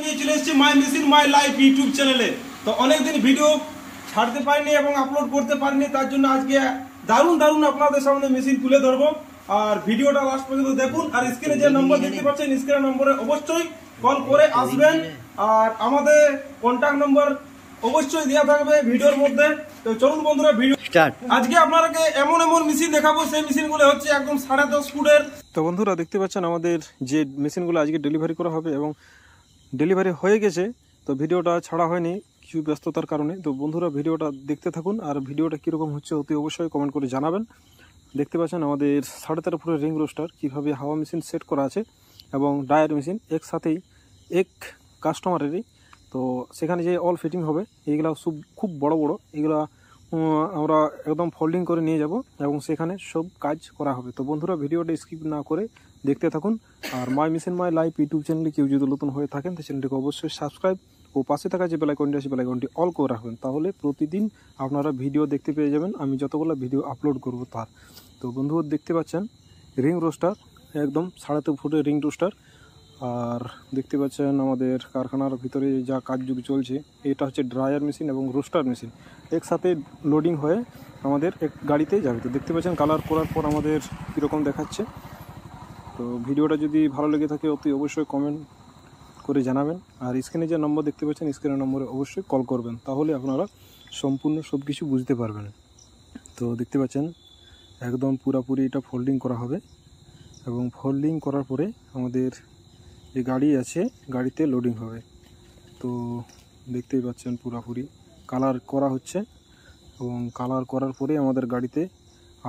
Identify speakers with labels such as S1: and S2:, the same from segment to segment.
S1: নিয়ে চলে এসেছি মাই মেশিন মাই লাইফ ইউটিউব চ্যানেলে। তো অনেকদিন ভিডিও ছাড়তে পারিনি এবং আপলোড করতে পারিনি, তার জন্য আজকে দারুণ দারুণ আপনাদের সামনে মেশিন তুলে ধরবো। আর ভিডিওটা লাস্ট পর্যন্ত দেখুন। আর স্ক্রিনে যে নম্বর দেখতে পাচ্ছেন স্ক্রিনের নম্বরে অবশ্যই কল করে আসবেন। আর আমাদের কন্ট্যাক্ট নম্বর অবশ্যই দেওয়া থাকবে ভিডিওর মধ্যে। তো চলুন বন্ধুরা ভিডিও স্টার্ট। আজকে আপনাদেরকে এমন এমন মেশিন দেখাবো, সেই মেশিনগুলো হচ্ছে একদম 10.5 ফুটের। তো বন্ধুরা দেখতে পাচ্ছেন আমাদের যে মেশিনগুলো আজকে ডেলিভারি করা হবে এবং ডেলিভারি হয়ে গেছে। তো ভিডিওটা ছাড়া হয়নি কিছু ব্যস্ততার কারণে। তো বন্ধুরা ভিডিওটা দেখতে থাকুন, আর ভিডিওটা কীরকম হচ্ছে অতি অবশ্যই কমেন্ট করে জানাবেন। দেখতে পাচ্ছেন আমাদের 13.5 ফুটের রিং রোস্টার কীভাবে হাওয়া মেশিন সেট করা আছে এবং ডায়ার মেশিন একসাথেই এক কাস্টমারেরই। তো সেখানে যে অল ফিটিং হবে এইগুলা খুব বড় বড়, এগুলা আমরা একদম ফোল্ডিং করে নিয়ে যাব এবং সেখানে সব কাজ করা হবে। তো বন্ধুরা ভিডিওটা স্কিপ না করে দেখতে থাকুন। আর my machine my life YouTube চ্যানেলে কেউ যদি নতুন হয়ে থাকেন তো চ্যানেলটিকে অবশ্যই সাবস্ক্রাইব ও পাশে থাকা যে বেলাইকনটি আছে বেলাইকনটি অল করে রাখবেন, তাহলে প্রতিদিন আপনারা ভিডিও দেখতে পেয়ে যাবেন আমি যতগুলো ভিডিও আপলোড করব তার। তো বন্ধুরা দেখতে পাচ্ছেন রিং রোস্টার, একদম 13.5 ফুটের রিং রোস্টার। আর দেখতে পাচ্ছেন আমাদের কারখানার ভিতরে যা কাজগুলো চলছে, এটা হচ্ছে ড্রায়ার মেশিন এবং রোস্টার মেশিন একসাথে লোডিং হয়ে আমাদের এক গাড়িতে যাবে। তো দেখতে পাচ্ছেন কালার করার পর আমাদের কীরকম দেখাচ্ছে। তো ভিডিওটা যদি ভালো লেগে থাকে অতি অবশ্যই কমেন্ট করে জানাবেন। আর স্ক্রিনে যে নম্বর দেখতে পাচ্ছেন স্ক্রিনের নম্বরে অবশ্যই কল করবেন, তাহলে আপনারা সম্পূর্ণ সব কিছু বুঝতে পারবেন। তো দেখতে পাচ্ছেন একদম পুরাপুরি এটা ফোল্ডিং করা হবে এবং ফোল্ডিং করার পরে আমাদের যে গাড়ি আছে গাড়িতে লোডিং হবে। তো দেখতেই পাচ্ছেন পুরাপুরি কালার করা হচ্ছে এবং কালার করার পরে আমাদের গাড়িতে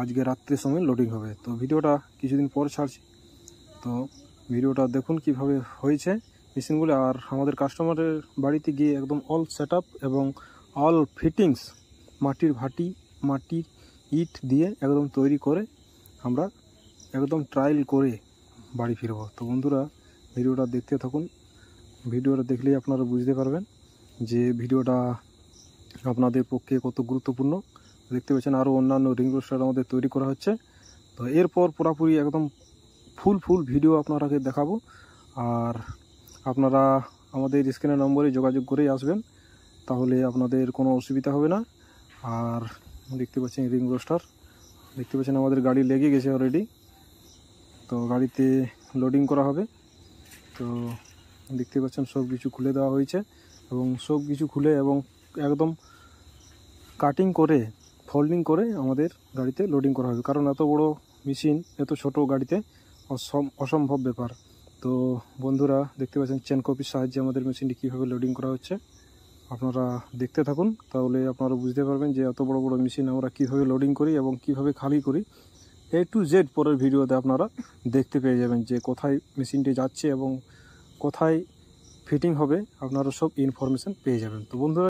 S1: আজকে রাত্রের সময় লোডিং হবে। তো ভিডিওটা কিছুদিন পর ছাড়ছি, তো ভিডিওটা দেখুন কিভাবে হয়েছে মেশিনগুলো। আর আমাদের কাস্টমারের বাড়িতে গিয়ে একদম অল সেট আপ এবং অল ফিটিংস মাটির ভাটি মাটির ইট দিয়ে একদম তৈরি করে আমরা একদম ট্রায়াল করে বাড়ি ফিরব। তো বন্ধুরা ভিডিওটা দেখতে থাকুন, ভিডিওটা দেখলেই আপনারা বুঝতে পারবেন যে ভিডিওটা আপনাদের পক্ষে কত গুরুত্বপূর্ণ। দেখতে পাচ্ছেন আরও অন্যান্য রিং রোস্টার আমাদের তৈরি করা হচ্ছে। তো এরপর পুরোপুরি একদম ফুল ভিডিও আপনারাকে দেখাবো। আর আপনারা আমাদের স্ক্রিনের নম্বরে যোগাযোগ করেই আসবেন, তাহলে আপনাদের কোনো অসুবিধা হবে না। আর দেখতে পাচ্ছেন রিং রোস্টার, দেখতে পাচ্ছেন আমাদের গাড়ি লেগে গেছে অলরেডি। তো গাড়িতে লোডিং করা হবে। তো দেখতে পাচ্ছেন সব কিছু খুলে দেওয়া হয়েছে এবং সব কিছু খুলে এবং একদম কাটিং করে ফোল্ডিং করে আমাদের গাড়িতে লোডিং করা হবে, কারণ এত বড় মেশিন এত ছোট গাড়িতে অসম্ভব ব্যাপার। তো বন্ধুরা দেখতে পাচ্ছেন চেন কপির সাহায্যে আমাদের মেশিনটি কীভাবে লোডিং করা হচ্ছে। আপনারা দেখতে থাকুন, তাহলে আপনারা বুঝতে পারবেন যে এত বড় বড় মেশিন আমরা কীভাবে লোডিং করি এবং কীভাবে খালি করি। A to Z পরের ভিডিওতে আপনারা দেখতে পেয়ে যাবেন যে কোথায় মেশিনটি যাচ্ছে এবং কোথায় ফিটিং হবে, আপনারা সব ইনফরমেশন পেয়ে যাবেন। তো বন্ধুরা